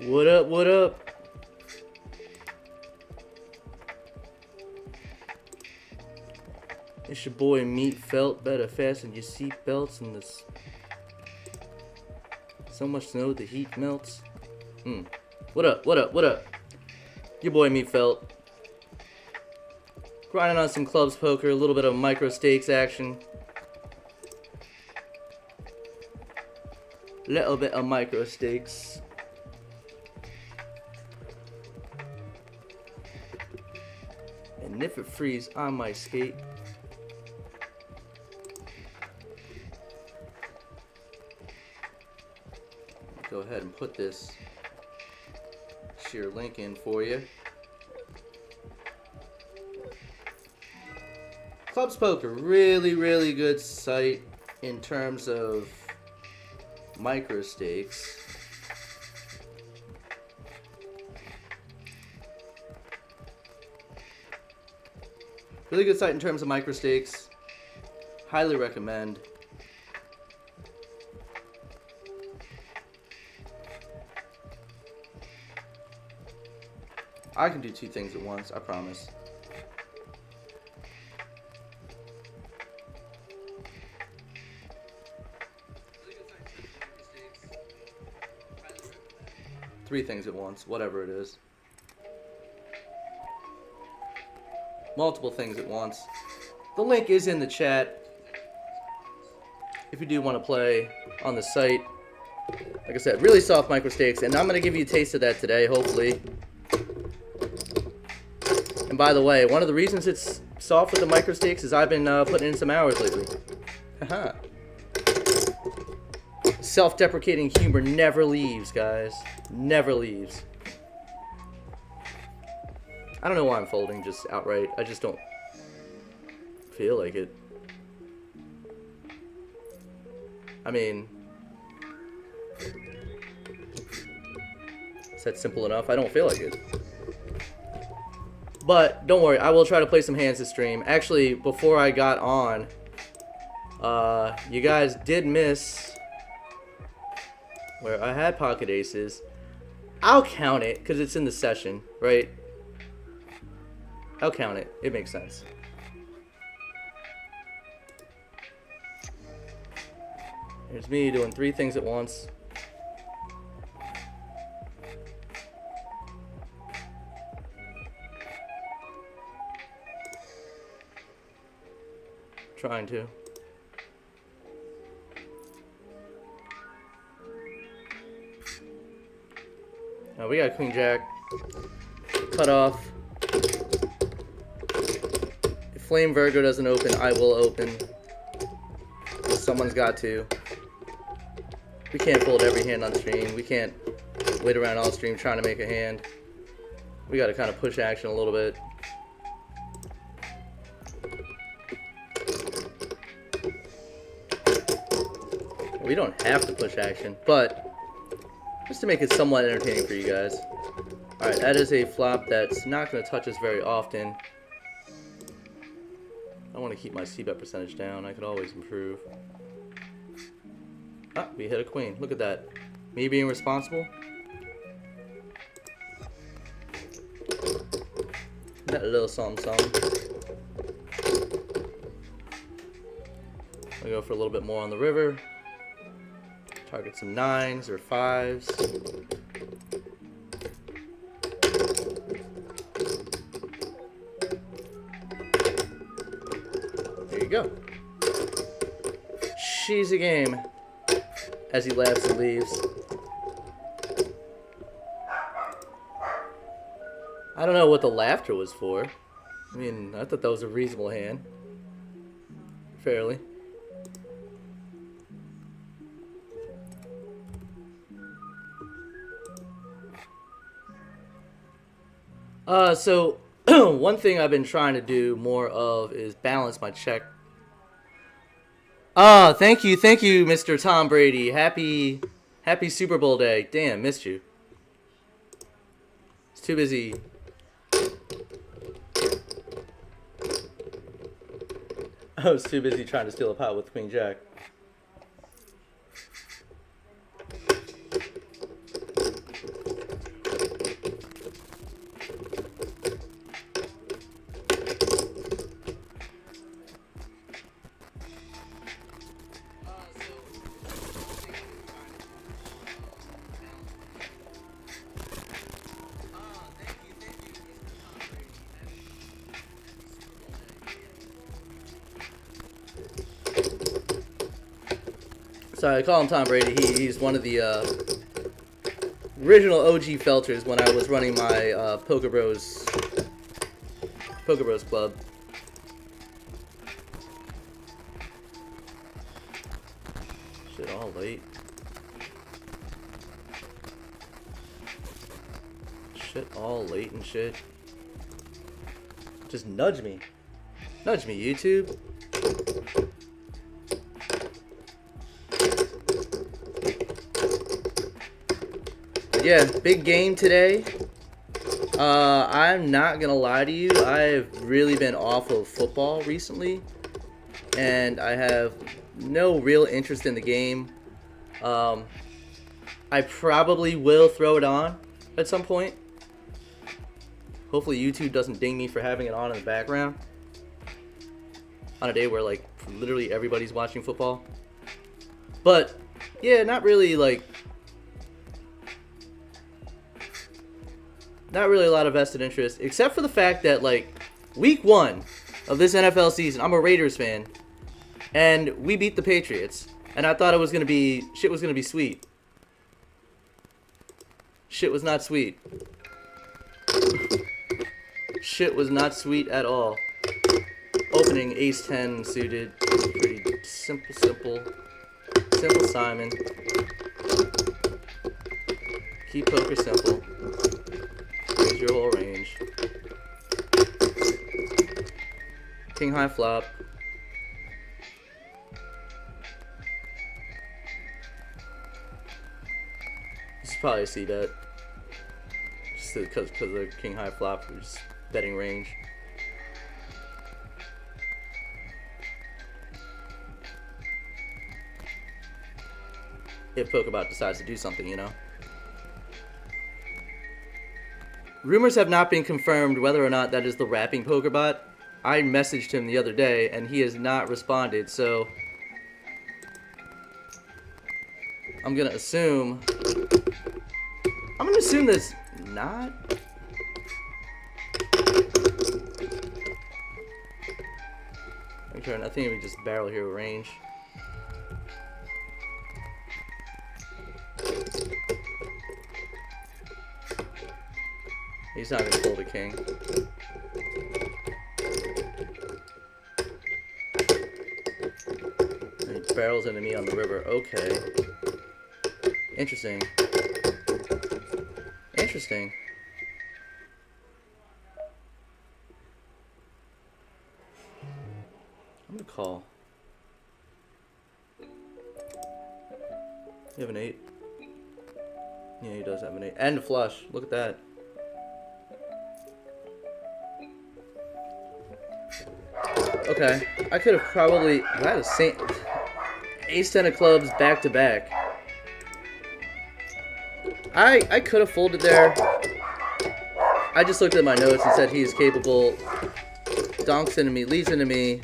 What up, what up? It's your boy Meat Felt. Better fasten your seat belts in this. So much snow the heat melts. What up, what up, what up? Your boy Meat Felt. Grinding on some clubs poker, a little bit of micro stakes action. Little bit of micro stakes. And if it frees, I might skate. Go ahead and put this sheer link in for you. Clubs Poker, really good site in terms of micro stakes. Really good site in terms of micro stakes. Highly recommend. I can do two things at once, I promise. Three things at once, whatever it is. Multiple things at once. The link is in the chat if you do want to play on the site. Like I said, really soft micro stakes, and I'm going to give you a taste of that today, hopefully. And by the way, one of the reasons it's soft with the micro stakes is I've been putting in some hours lately. Haha. Self-deprecating humor never leaves, guys. Never leaves. I don't know why I'm folding just outright. I just don't feel like it. I mean, is that simple enough? I don't feel like it. But don't worry, I will try to play some hands this stream. Actually, before I got on, you guys did miss where I had pocket aces. I'll count it because it's in the session, right? I'll count it. It makes sense. Here's me doing three things at once. Trying to. Now we got Queen Jack. Cut off. If Flame Virgo doesn't open, I will open. Someone's got to. We can't fold every hand on stream. We can't wait around all stream trying to make a hand. We got to kind of push action a little bit. We don't have to push action, but just to make it somewhat entertaining for you guys. Alright, that is a flop that's not going to touch us very often. I want to keep my c-bet percentage down. I could always improve. Ah, we hit a queen. Look at that. Me being responsible. That little something. I'll go for a little bit more on the river. Target some 9s or 5s. There you go. She's a game. As he laughs and leaves. I don't know what the laughter was for. I mean, I thought that was a reasonable hand. Fairly. So one thing I've been trying to do more of is balance my check. Thank you, Mr. Tom Brady. Happy Super Bowl day. Damn, missed you. It's too busy. I was too busy trying to steal a pot with Queen Jack. sorry, I call him Tom Brady. He's one of the original OG Felters when I was running my Poker Bros Club. Shit, all late. Shit, all late and shit. Just nudge me. Nudge me, YouTube. But yeah, big game today. I'm not gonna lie to you. I've really been off of football recently, and I have no real interest in the game. I probably will throw it on at some point. Hopefully YouTube doesn't ding me for having it on in the background on a day where like literally everybody's watching football. But yeah, not really a lot of vested interest, except for the fact that like week 1 of this NFL season, I'm a Raiders fan, and we beat the Patriots, and I thought it was gonna be shit was gonna be sweet. Shit was not sweet. Shit was not sweet at all. Opening ace 10 suited, pretty simple Simon. Keep poker simple. Here's your whole range. King high flop. This is probably a C bet. Just because of the king high flop, we're just betting range. If Pokebot decides to do something, you know. Rumors have not been confirmed whether or not that is the rapping Pokebot. I messaged him the other day and he has not responded, so I'm gonna assume that's not. I think we just barrel here with range. He's not gonna fold a king. And he barrels into me on the river. Okay. Interesting. Interesting. I'm gonna call. You have an 8? Yeah, he does have an 8. And a flush. Look at that. Okay, I could have probably. That is Saint. Ace 10 of clubs back to back. I could have folded there. I just looked at my notes and said he is capable. Donks into me, leads into me.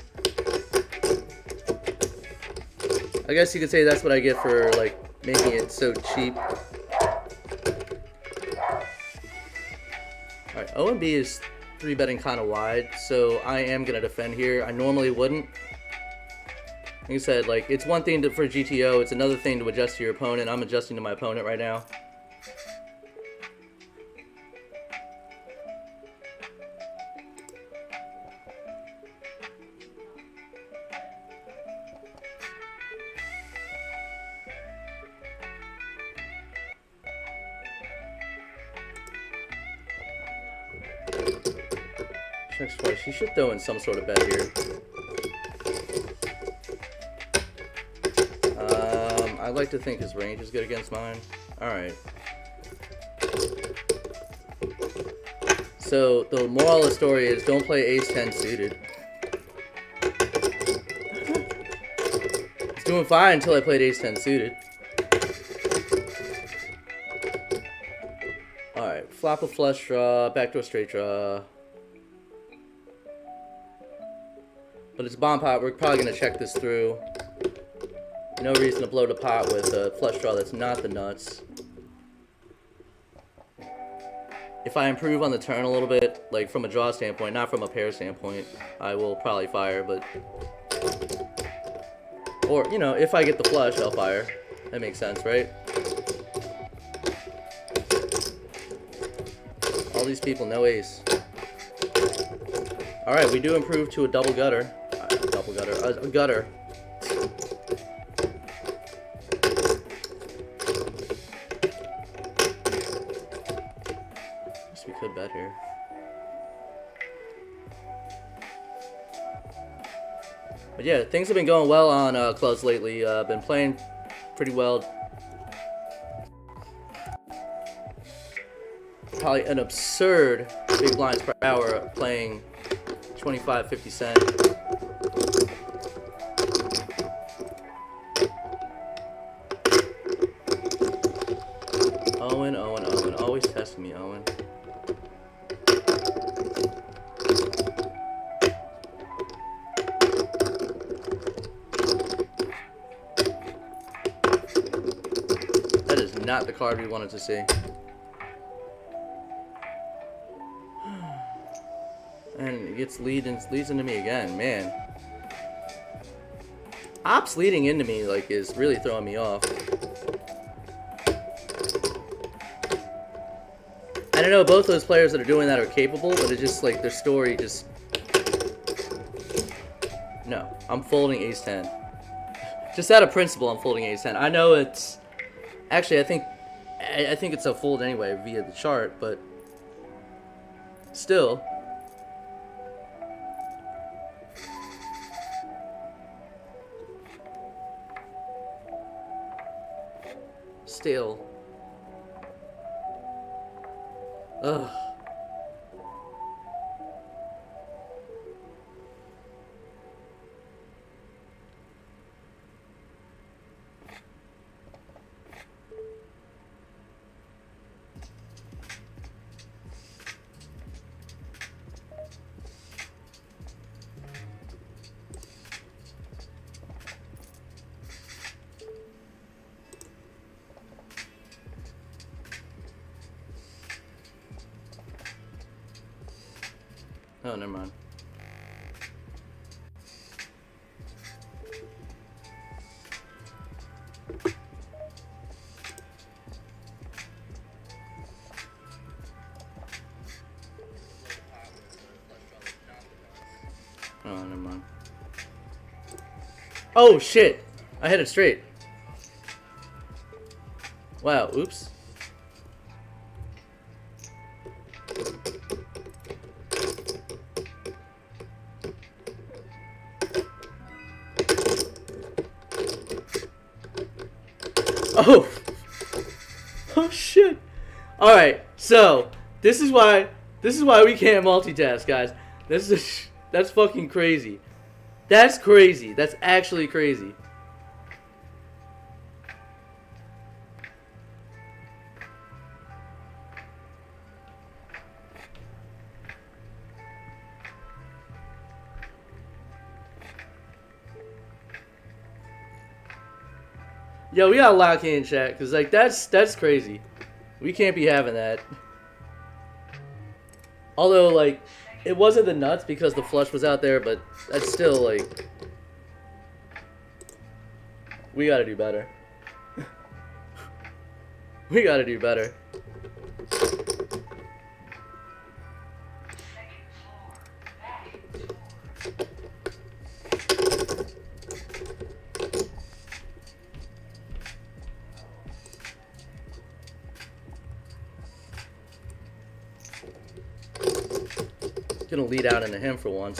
I guess you could say that's what I get for like making it so cheap. Alright, O and B is 3-betting kind of wide, so I am going to defend here. I normally wouldn't. Like I said, like, it's one thing for GTO, it's another thing to adjust to your opponent. I'm adjusting to my opponent right now. Checks twice. He should throw in some sort of bet here. I like to think his range is good against mine. Alright. So, the moral of the story is don't play ace 10 suited. It's doing fine until I played ace 10 suited. Alright, flop a flush draw, backdoor straight draw. But it's bomb pot, we're probably going to check this through. No reason to blow the pot with a flush draw that's not the nuts. If I improve on the turn a little bit, like from a draw standpoint, not from a pair standpoint, I will probably fire, but... Or, you know, if I get the flush, I'll fire. That makes sense, right? All these people, no ace. Alright, we do improve to a double gutter. A gutter. Guess we could bet here. But yeah, things have been going well on clubs lately. Been playing pretty well. Probably an absurd big blinds per hour playing 25, 50 cent. Owen, always testing me, Owen. That is not the card we wanted to see. And it gets leads into me again, man. Ops leading into me like is really throwing me off. I don't know, both those players that are doing that are capable, but it's just like their story just. No, I'm folding ace 10. Just out of principle, I'm folding ace 10. I know it's actually I think it's a fold anyway via the chart, but still. Ugh. Oh, never mind. Oh, never mind. Oh, shit! I hit it straight. Wow, oops. Oh! Oh shit! Alright, so this is why we can't multitask, guys. That's fucking crazy. That's crazy. That's actually crazy. Yo, we gotta lock in, chat, cause like that's crazy. We can't be having that. Although like it wasn't the nuts because the flush was out there, but that's still like we gotta do better. We gotta do better. Gonna lead out into him for once.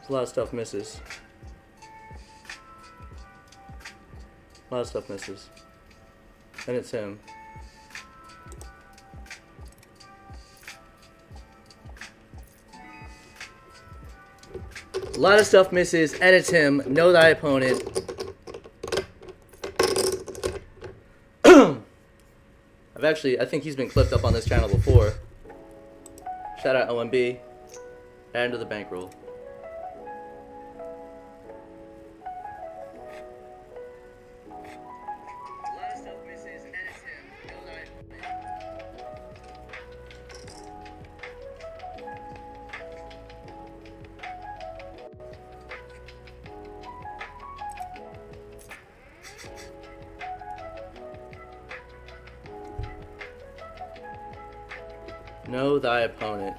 A lot of stuff misses. A lot of stuff misses. And it's him. A lot of stuff misses, and it's him. Know thy opponent. I think he's been clipped up on this channel before. Shout out OMB. Add into the bankroll. A lot of stuff misses, and it's him. Know thy opponent.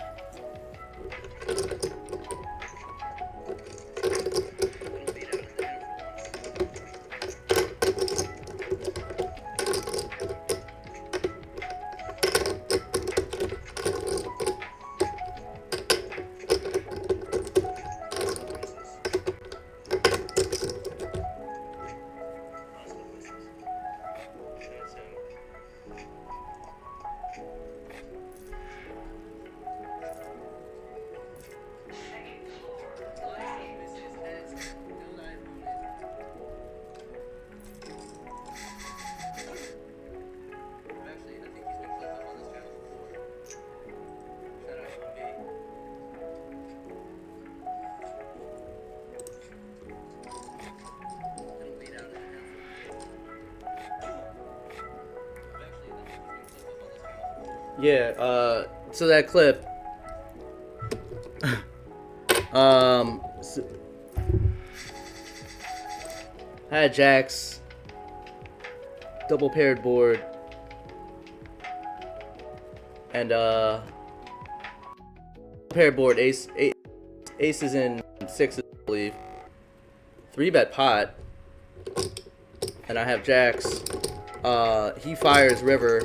Yeah, so that clip, so I had jacks, double paired board, and paired board, aces and sixes, I believe, 3-bet pot, and I have jacks. He fires river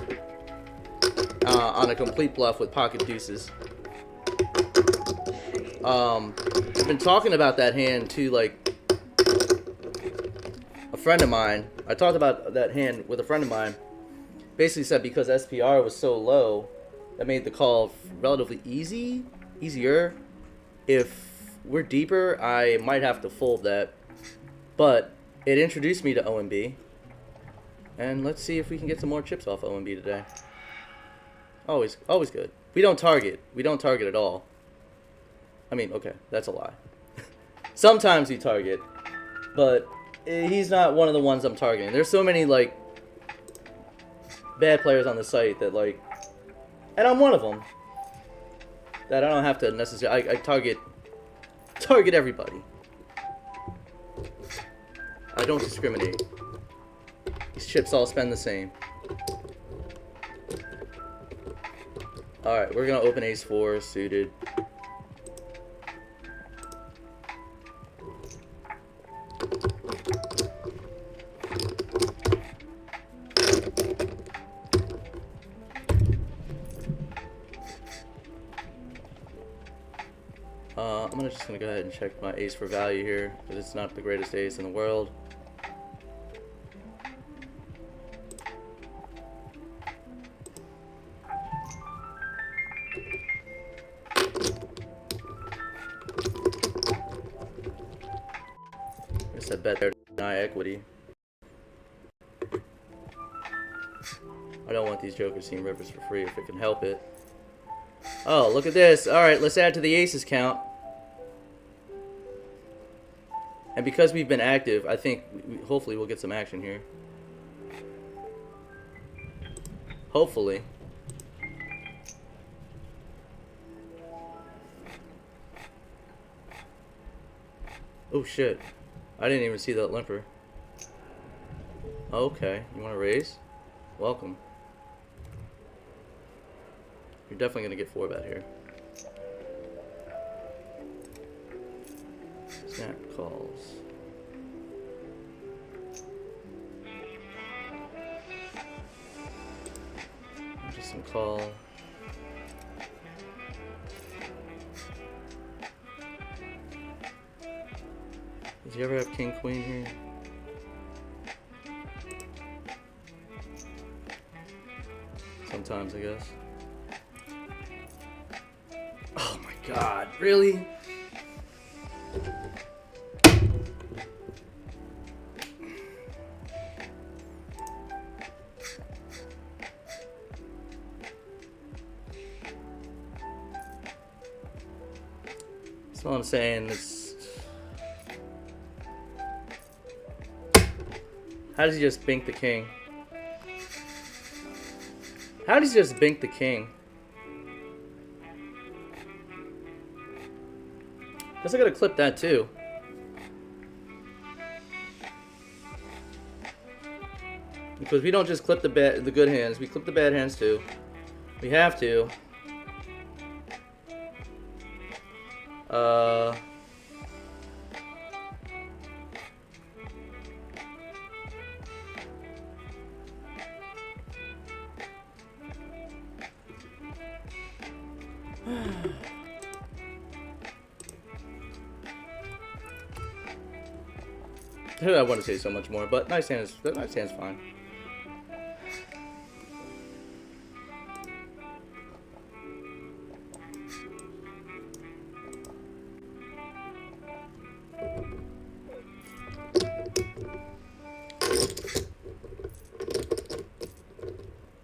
on a complete bluff with pocket deuces. I've been talking about that hand to like a friend of mine. I talked about that hand with a friend of mine. Basically said because SPR was so low, that made the call relatively easier. If we're deeper, I might have to fold that. But it introduced me to OMB. And let's see if we can get some more chips off OMB today. Always good. We don't target. We don't target at all. I mean, okay, that's a lie. Sometimes we target, but he's not one of the ones I'm targeting. There's so many, like, bad players on the site that, like, and I'm one of them, that I don't have to necessarily, I target everybody. I don't discriminate. These chips all spend the same. Alright, we're going to open ace-4 suited. I'm just going to go ahead and check my ace for value here, because it's not the greatest ace in the world. I bet they're deny equity. I don't want these jokers seeing rivers for free if it can help it. Oh, look at this. Alright, let's add to the aces count. And because we've been active, I think hopefully we'll get some action here. Hopefully. Oh shit. I didn't even see that limper. Okay, you want to raise? Welcome. You're definitely going to get 4-bet here. Snap calls. Just some call. Does he ever have king queen here? Sometimes, I guess. Oh my god, really? That's all I'm saying. How does he just bink the king? How does he just bink the king? Guess I gotta clip that too. Because we don't just clip the good hands, we clip the bad hands too. We have to. Uh... I want to say so much more, but nice hand's fine.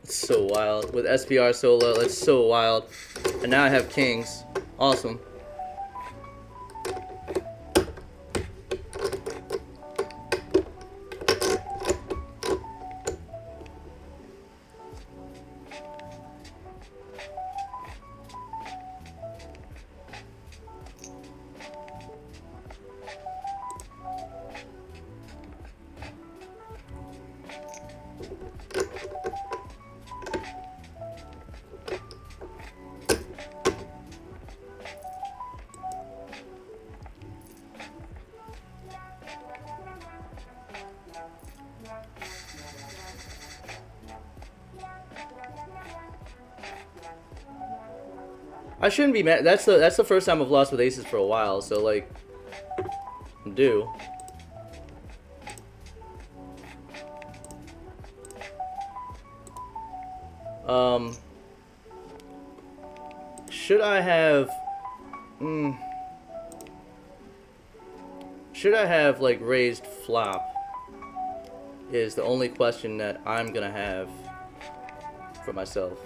It's so wild. With SPR so low, it's so wild. And now I have kings. Awesome. I shouldn't be mad. That's the first time I've lost with aces for a while, so like I'm due. Should I have should I have like raised flop is the only question that I'm gonna have for myself.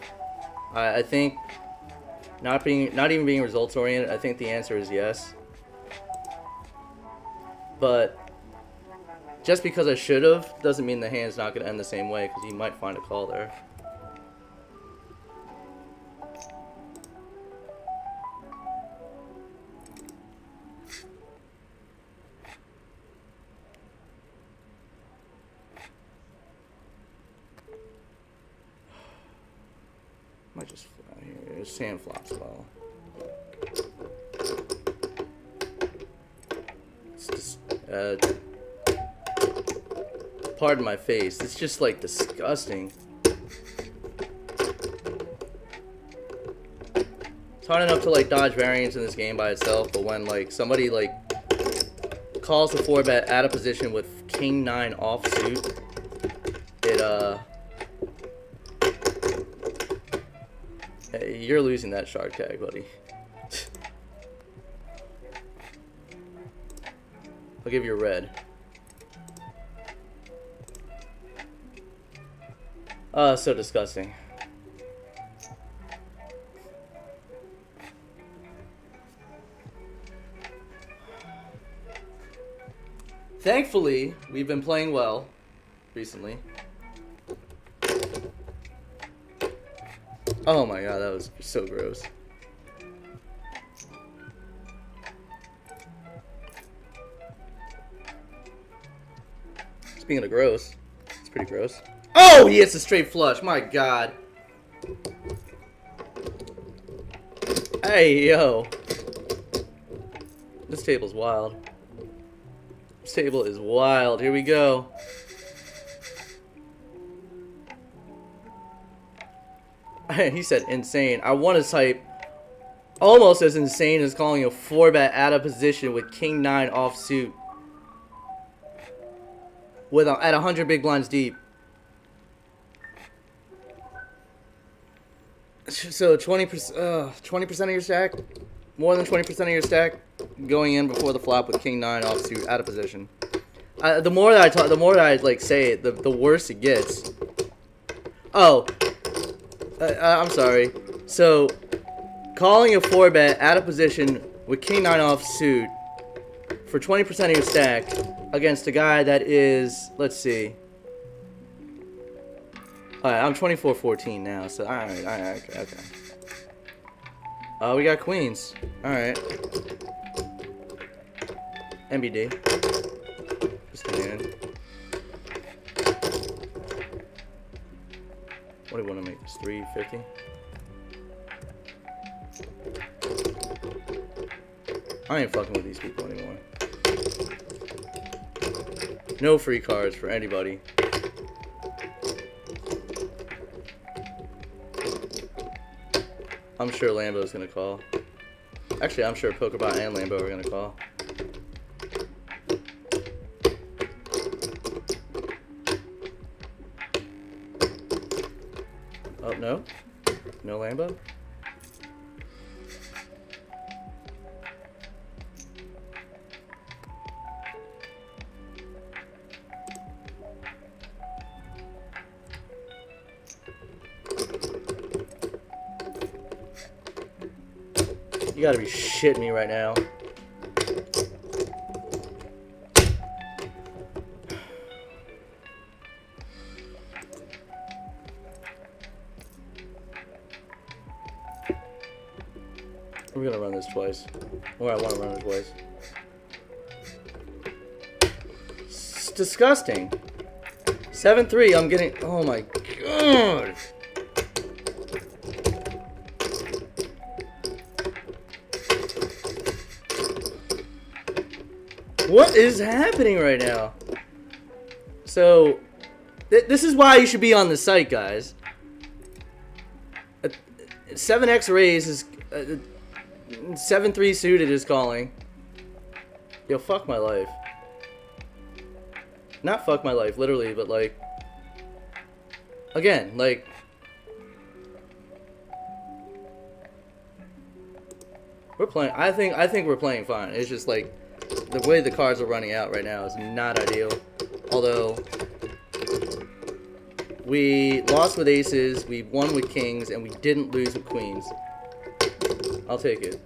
I think not even being results oriented, I think the answer is yes. But just because I should have doesn't mean the hand's not gonna end the same way, because you might find a call there. Might just here. Sand flops well. It's just, pardon my face. It's just like disgusting. It's hard enough to like dodge variance in this game by itself, but when like somebody like calls the 4-bet out of position with king 9 offsuit, you're losing that shark tag, buddy. I'll give you a red. So disgusting. Thankfully, we've been playing well recently. Oh my god, that was so gross. Speaking of gross, it's pretty gross. Oh, he hits a straight flush. My god. Hey, yo. This table's wild. This table is wild. Here we go. He said insane. I want to type almost as insane as calling a 4-bet out of position with king 9 offsuit with at 100 big blinds deep. So 20% of your stack, more than 20% of your stack going in before the flop with king 9 offsuit out of position. The more that I talk, the more that I like say it, the worse it gets. Oh. I'm sorry. So, calling a 4-bet out of position with king 9 offsuit for 20% of your stack against a guy that is, let's see. Alright, I'm 24-14 now, so alright, okay. We got queens. Alright. MBD. Just a hand. What do you want to make this? 350? I ain't fucking with these people anymore. No free cards for anybody. I'm sure Lambo's gonna call. Actually, I'm sure Pokebot and Lambo are gonna call. Oh, no? No Lambo? You gotta be shitting me right now. We're gonna run this twice. Or I wanna run it twice. It's disgusting. 7-3, I'm getting... Oh my god. What is happening right now? So, this is why you should be on the site, guys. 7x raise is... 7-3 suited is calling. Yo, fuck my life. Not fuck my life, literally, but like... Again, like... We're playing... I think we're playing fine. It's just like... The way the cards are running out right now is not ideal. Although... We lost with aces, we won with kings, and we didn't lose with queens. I'll take it.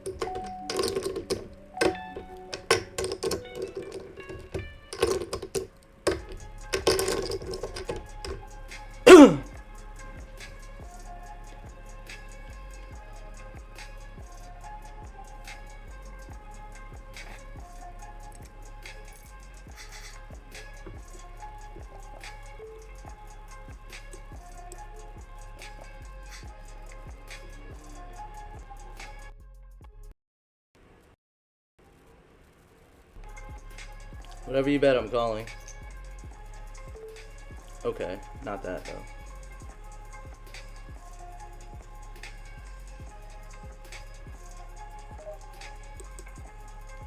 Whatever you bet, I'm calling. Okay, not that though.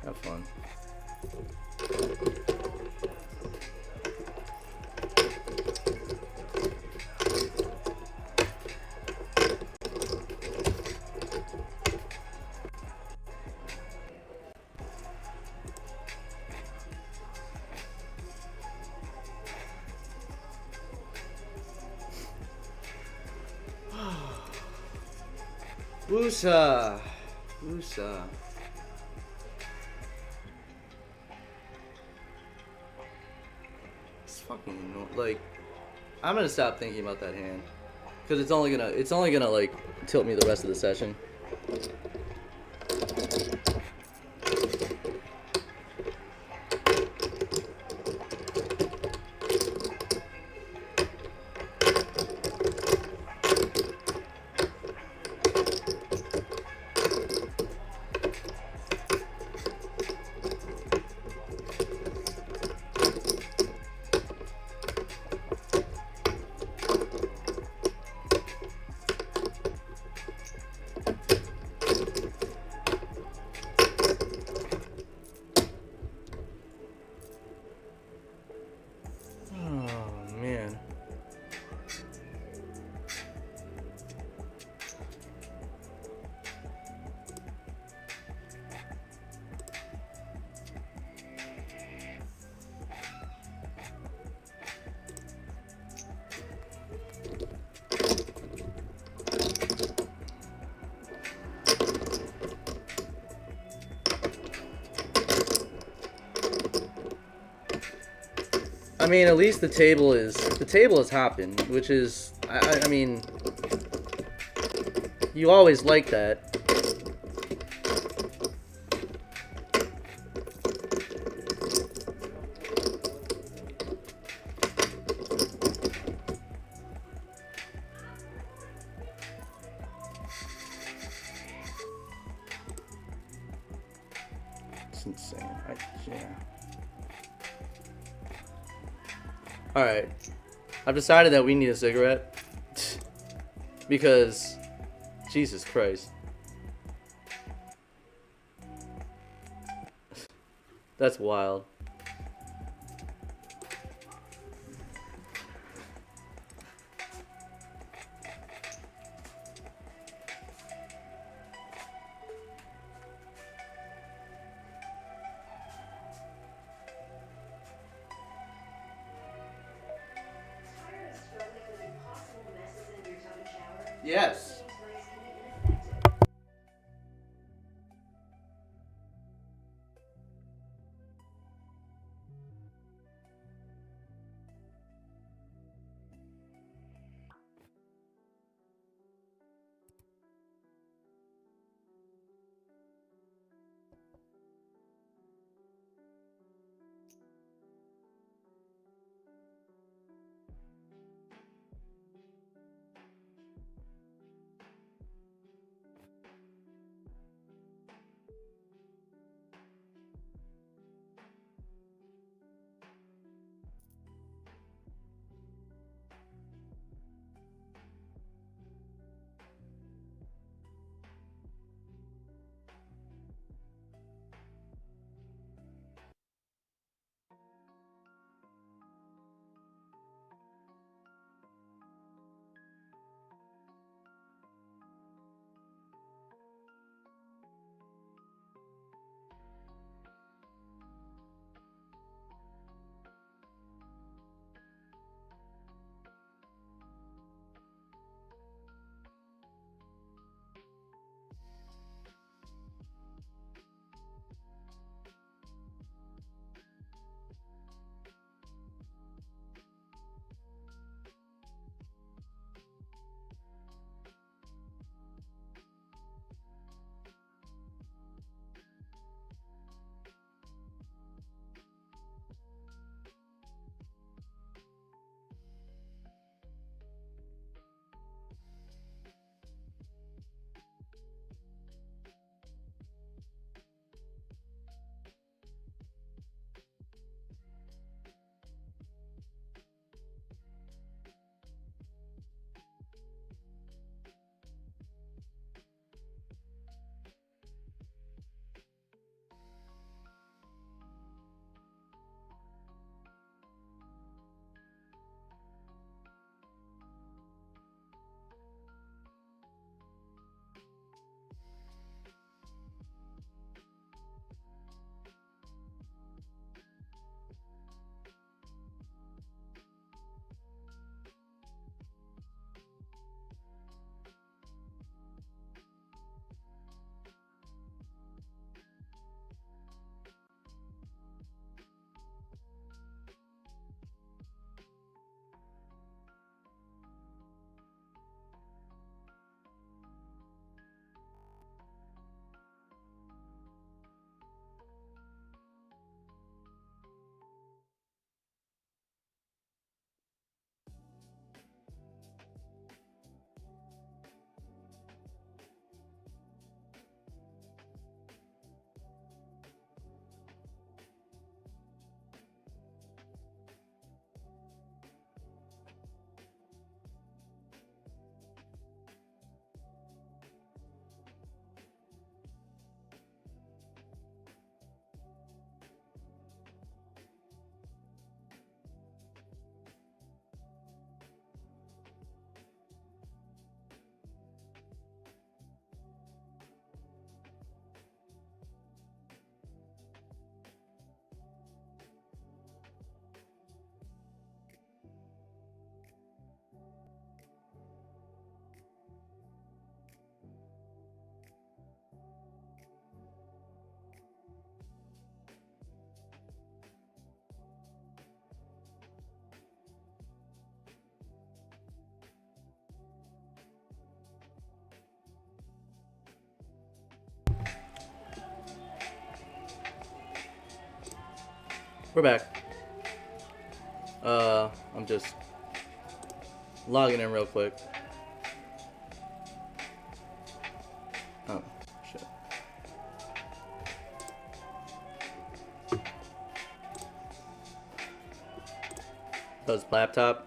Have fun. Woosa! Woosa. It's fucking like I'm gonna stop thinking about that hand. Cause it's only gonna like tilt me the rest of the session. I mean, at least the table is hopping, which is, I mean, you always like that. Yeah. Alright. I've decided that we need a cigarette. Because, Jesus Christ. That's wild. Yes. We're back. I'm just logging in real quick. Oh, shit. His laptop.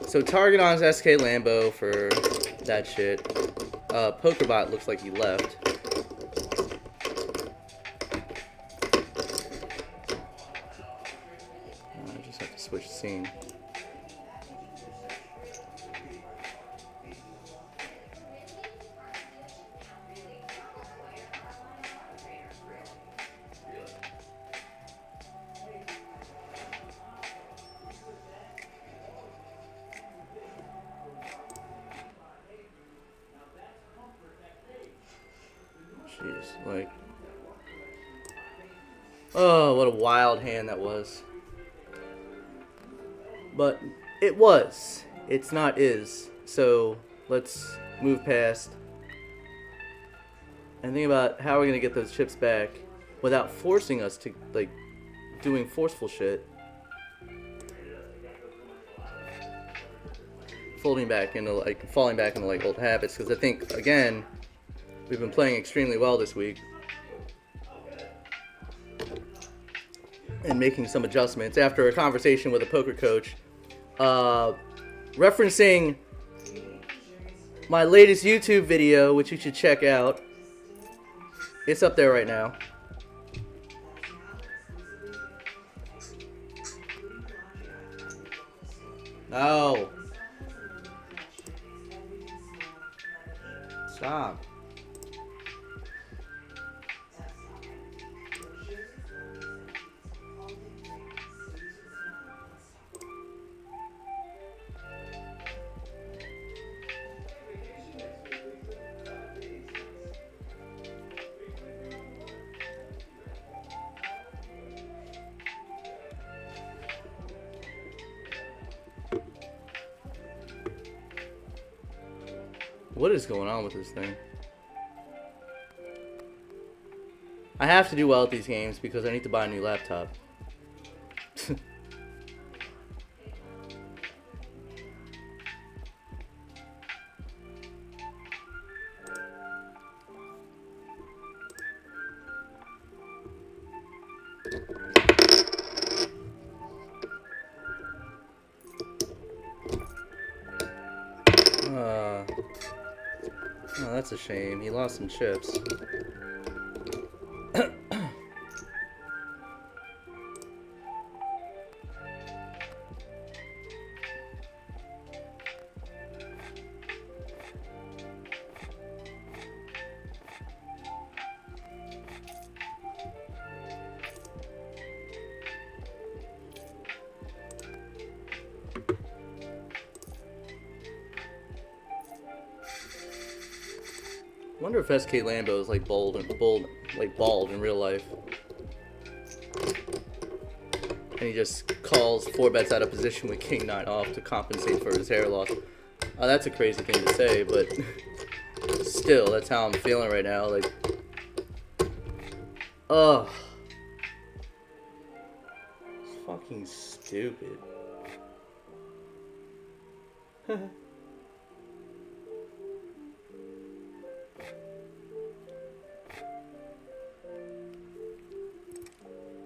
So Targadon's SK Lambo for that shit. Pokerbot looks like he left. I just have to switch the scene. Jeez, like, oh, what a wild hand that was. But it was. It's not is. So let's move past and think about how we're gonna get those chips back without forcing us to, like, doing forceful shit. Falling back into like old habits, because I think, again, we've been playing extremely well this week and making some adjustments after a conversation with a poker coach, referencing my latest YouTube video, which you should check out. It's up there right now. No. Stop. What is going on with this thing? I have to do well at these games because I need to buy a new laptop. Oh, that's a shame. He lost some chips. I wonder if SK Lambo is like bald in real life. And he just calls 4 bets out of position with King 9 off to compensate for his hair loss. That's a crazy thing to say, but still, that's how I'm feeling right now. Like, ugh. It's fucking stupid.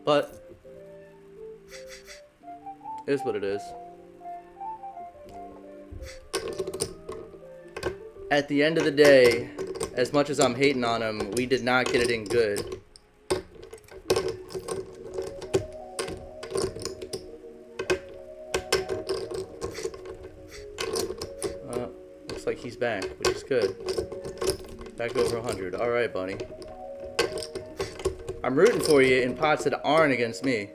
But it is what it is. At the end of the day, as much as I'm hating on him, we did not get it in good. Looks like he's back, which is good. Back over 100. All right, buddy. I'm rooting for you in pots that aren't against me.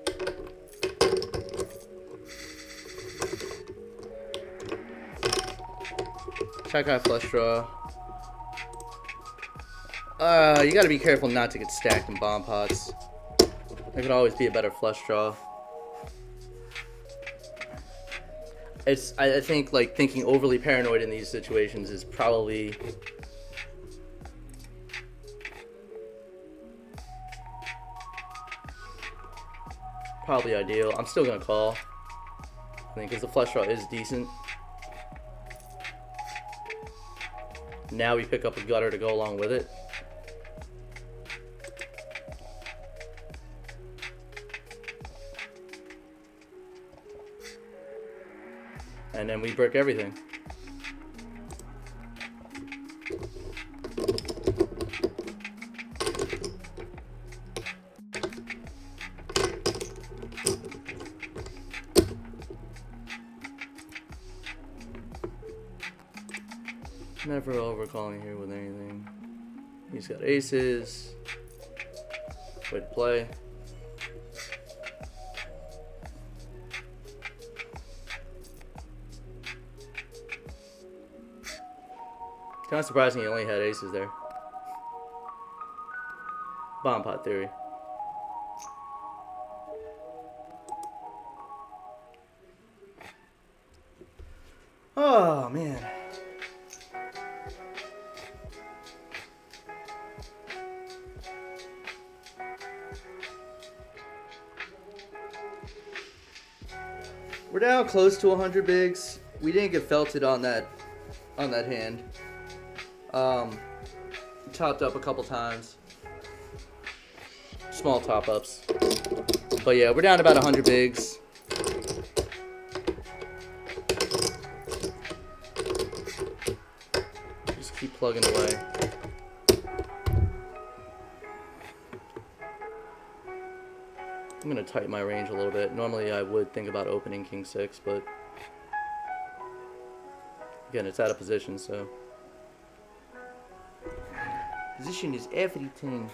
Jack high flush draw. You gotta be careful not to get stacked in bomb pots. There could always be a better flush draw. I think like thinking overly paranoid in these situations is probably ideal. I'm still gonna call, I think, because the flush draw is decent. Now we pick up a gutter to go along with it. And then we brick everything. Never overcalling here with anything. He's got aces. Way to play. Kind of surprising he only had aces there. Bomb pot theory. Oh, man. We're down close to 100 bigs. We didn't get felted on that hand. Topped up a couple times. Small top ups. But yeah, we're down about 100 bigs. Just keep plugging away. I'm gonna tighten my range a little bit. Normally I would think about opening king 6, but again, it's out of position, so position is everything.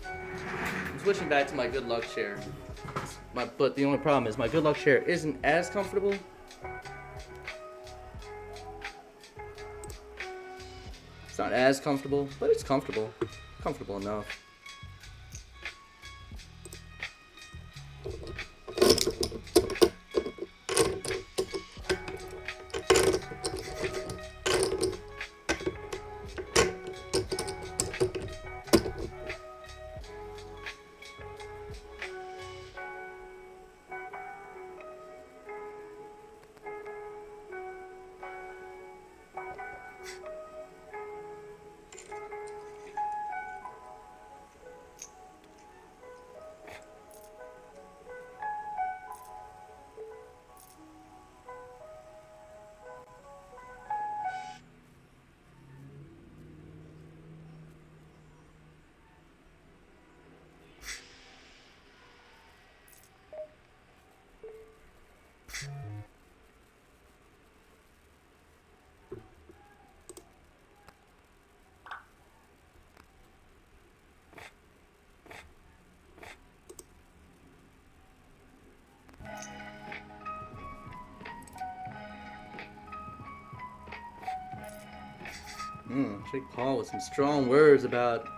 I'm switching back to my good luck share. But the only problem is my good luck share isn't as comfortable. It's not as comfortable, but it's comfortable. Comfortable enough. Jake Paul with some strong words about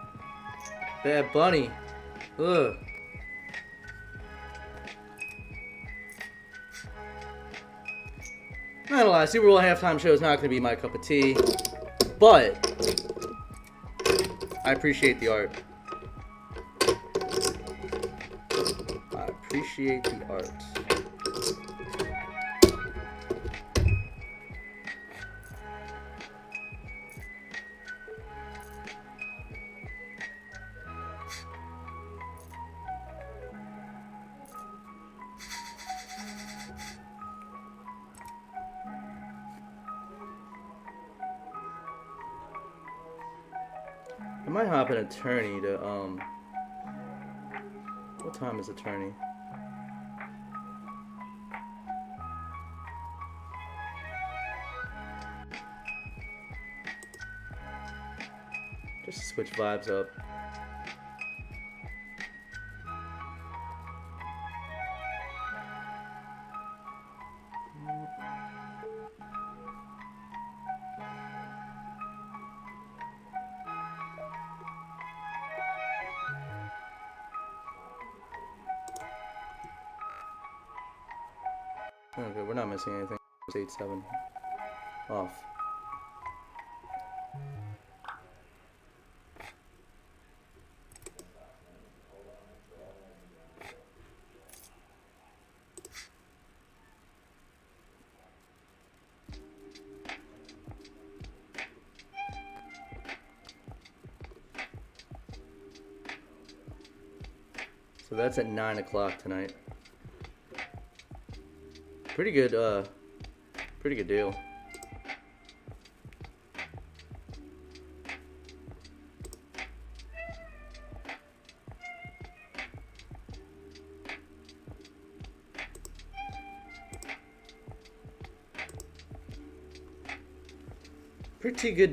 Bad Bunny. Ugh. Not gonna lie, Super Bowl halftime show is not gonna be my cup of tea, but I appreciate the art. I appreciate the art. I might hop an attorney to, what time is attorney? Just to switch vibes up. Okay, we're not missing anything. It's 8-7 off. So that's at 9 o'clock tonight. Pretty good deal. Pretty good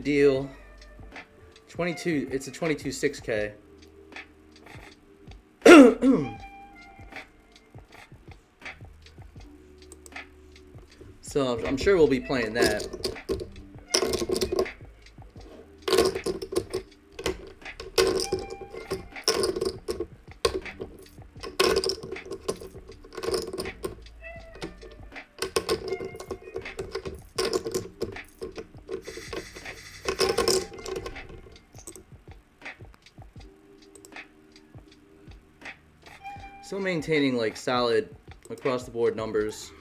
deal. 22, it's a 22.6K. So I'm sure we'll be playing that. Still maintaining like solid across the board numbers.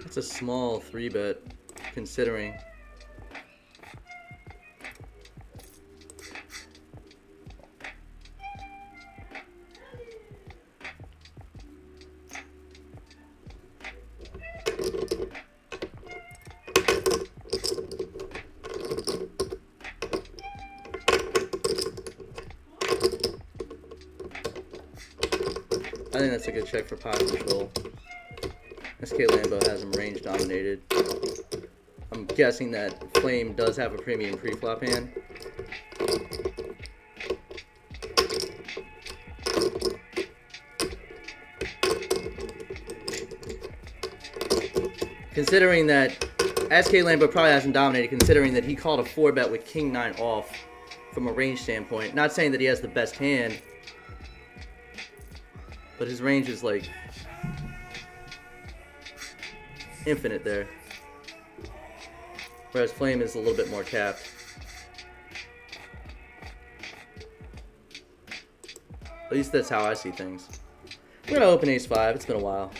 That's a small 3-bet considering. I think that's a good check for pot control. SK Lambo has him range dominated. I'm guessing that Flame does have a premium pre-flop hand. Considering that SK Lambo probably hasn't dominated, considering that he called a 4-bet with King 9 off from a range standpoint. Not saying that he has the best hand, but his range is like infinite there. Whereas Flame is a little bit more capped. At least that's how I see things. We're gonna open Ace-5. It's been a while.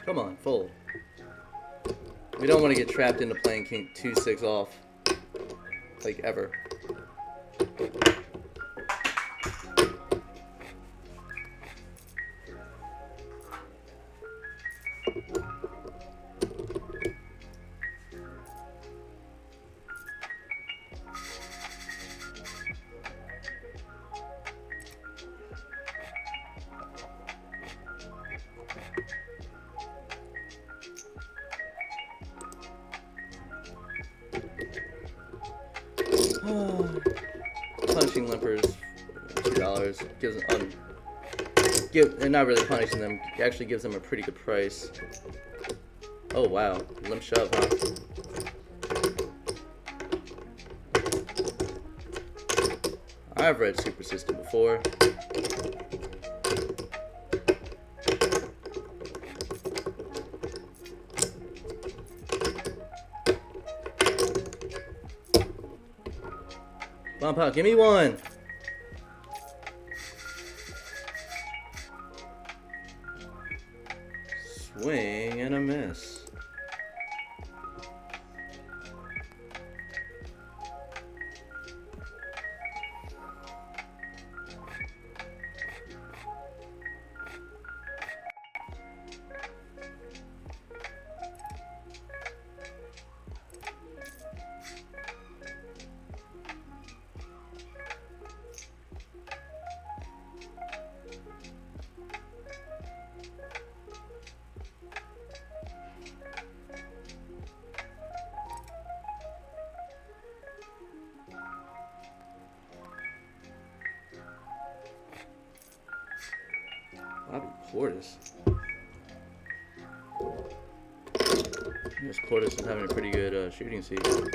Come on, fold. We don't want to get trapped into playing King 2-6 off, like ever. punishing limpers, $2 gives and not really punishing them, actually gives them a pretty good price. Oh wow, limp shove, huh? I've read Super System before. Come on, pal, give me one. Swing and a miss. Bobby Portis. Yes, Portis is having a pretty good shooting season.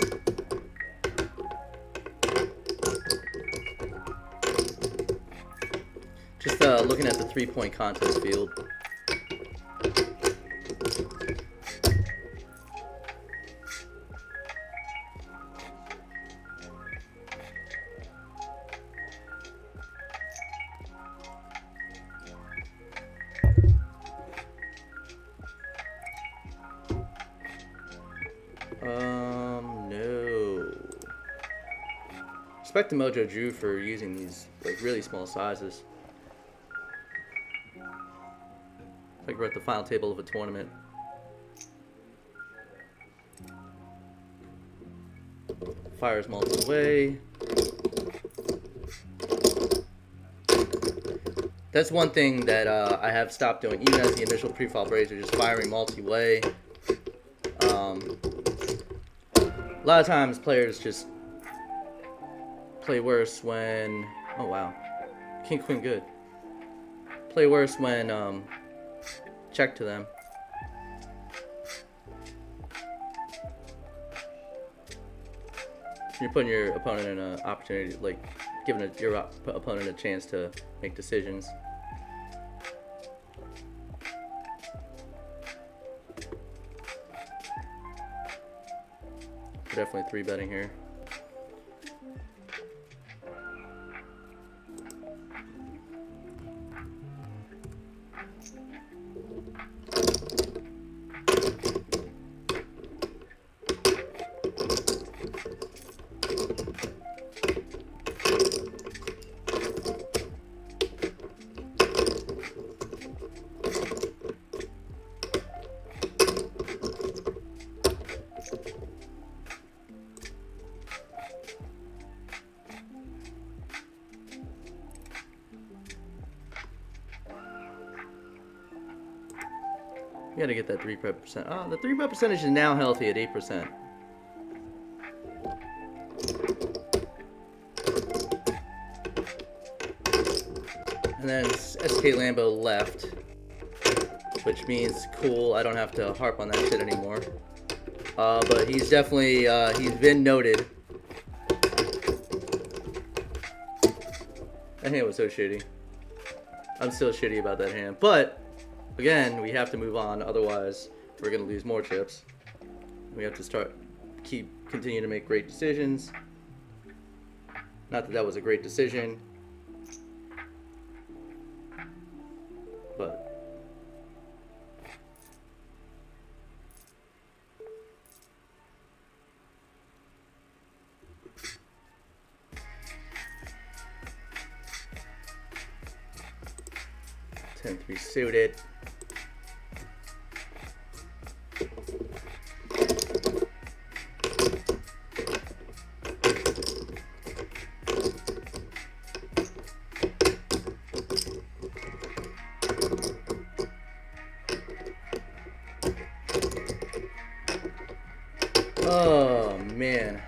Just looking at the three-point contest field. No. Respect to Mojo Drew for using these like really small sizes. It's like we're at the final table of a tournament. Fires multi-way. That's one thing that I have stopped doing, even as the initial pre-flop raiser, just firing multi-way. A lot of times players just play worse when, oh wow, King Queen good. Play worse when check to them. You're putting your opponent in an opportunity, like giving your opponent a chance to make decisions. Definitely 3-betting here. You gotta get that 3-bet percent. Oh, the 3-bet percentage is now healthy at 8%. And then SK Lambo left, which means cool, I don't have to harp on that shit anymore. But he's definitely, he's been noted. That hand was so shitty. I'm still shitty about that hand, but again, we have to move on, otherwise we're gonna lose more chips. We have to continue to make great decisions. Not that that was a great decision, but tend to be suited. Oh man.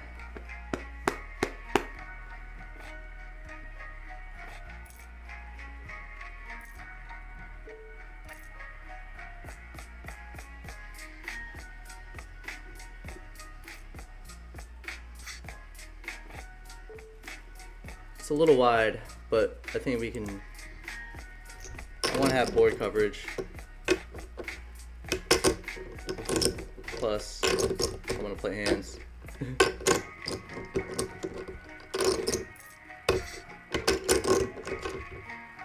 It's a little wide, but I think we can. I want to have board coverage. Plus, I want to play hands.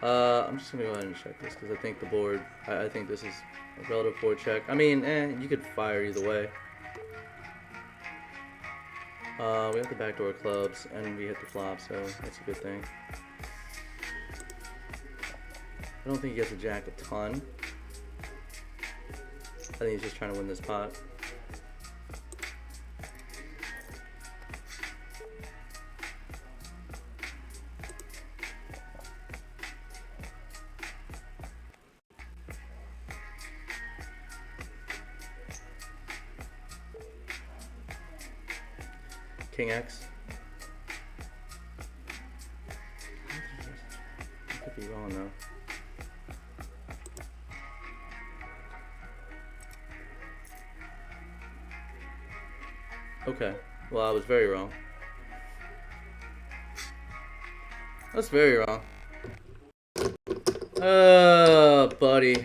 I'm just gonna go ahead and check this because I think the board. I think this is a relative board check. I mean, you could fire either way. We have the backdoor clubs and we hit the flop, so that's a good thing. I don't think he gets a jack a ton. I think he's just trying to win this pot. King X. I could be wrong though. Okay, well I was very wrong. That's very wrong. Buddy.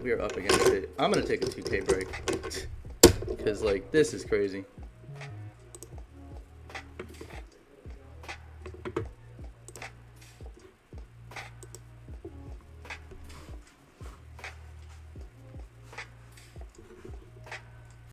We are up against it. I'm gonna take a 2K break. Because, like, this is crazy.